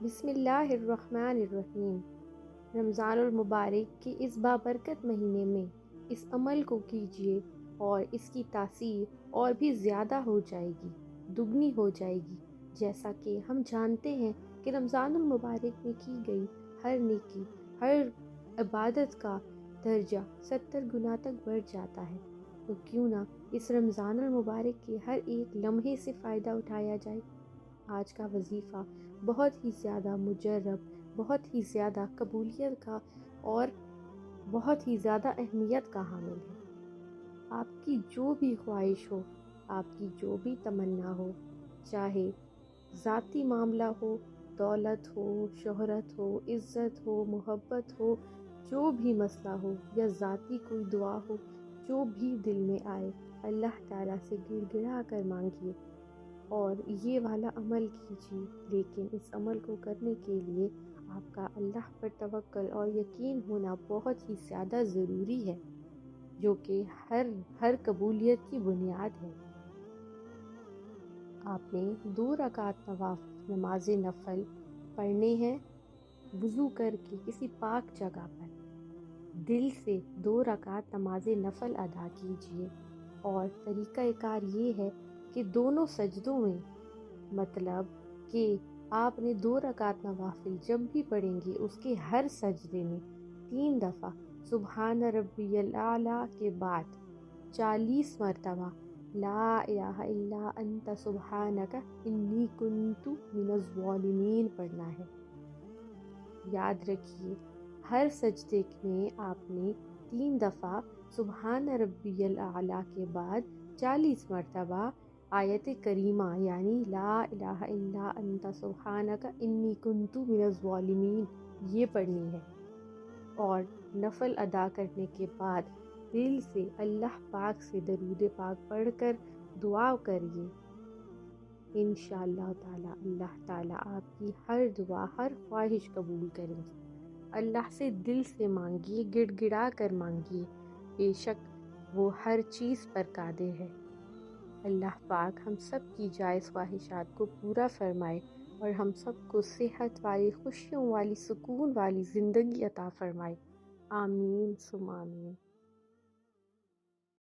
بسم اللہ الرحمن الرحیم۔ رمضان المبارک کے اس بابرکت مہینے میں اس عمل کو کیجیے اور اس کی تاثیر اور بھی زیادہ ہو جائے گی، دگنی ہو جائے گی، جیسا کہ ہم جانتے ہیں کہ رمضان المبارک میں کی گئی ہر نیکی، ہر عبادت کا درجہ 70 گنا تک بڑھ جاتا ہے۔ تو کیوں نہ اس رمضان المبارک کے ہر ایک لمحے سے فائدہ اٹھایا جائے۔ آج کا وظیفہ بہت ہی زیادہ مجرب، بہت ہی زیادہ قبولیت کا اور بہت ہی زیادہ اہمیت کا حامل ہے۔ آپ کی جو بھی خواہش ہو، آپ کی جو بھی تمنا ہو، چاہے ذاتی معاملہ ہو، دولت ہو، شہرت ہو، عزت ہو، محبت ہو، جو بھی مسئلہ ہو یا ذاتی کوئی دعا ہو، جو بھی دل میں آئے اللہ تعالیٰ سے گڑ گڑا کر مانگیے اور یہ والا عمل کیجیے۔ لیکن اس عمل کو کرنے کے لیے آپ کا اللہ پر توکل اور یقین ہونا بہت ہی زیادہ ضروری ہے، جو کہ ہر قبولیت کی بنیاد ہے۔ آپ نے 2 رکعت نماز نفل پڑھنے ہیں، وضو کر کے کسی پاک جگہ پر دل سے 2 رکعت نماز نفل ادا کیجیے۔ اور طریقہ کار یہ ہے کہ دونوں سجدوں میں، مطلب کہ آپ نے 2 رکعت نوافل جب بھی پڑھیں گے اس کے ہر سجدے میں 3 دفعہ سبحان ربی الاعلیٰ کے بعد 40 مرتبہ لا الہ الا انت سبحانک انی کنت من الظالمین پڑھنا ہے۔ یاد رکھیے، ہر سجدے میں آپ نے 3 دفعہ سبحان ربی الاعلیٰ کے بعد 40 مرتبہ آیت کریمہ یعنی لا الہ الا انت سبحانک انی کنت من الظالمین یہ پڑھنی ہے۔ اور نفل ادا کرنے کے بعد دل سے اللہ پاک سے درود پاک پڑھ کر دعا کریے۔ انشاءاللہ تعالی اللہ تعالیٰ آپ کی ہر دعا، ہر خواہش قبول کریں گے۔ اللہ سے دل سے مانگیے، گڑ گڑا کر مانگیے، بے شک وہ ہر چیز پر قادر ہے۔ اللہ پاک ہم سب کی جائز خواہشات کو پورا فرمائے اور ہم سب کو صحت والی، خوشیوں والی، سکون والی زندگی عطا فرمائے۔ آمین ثم آمین۔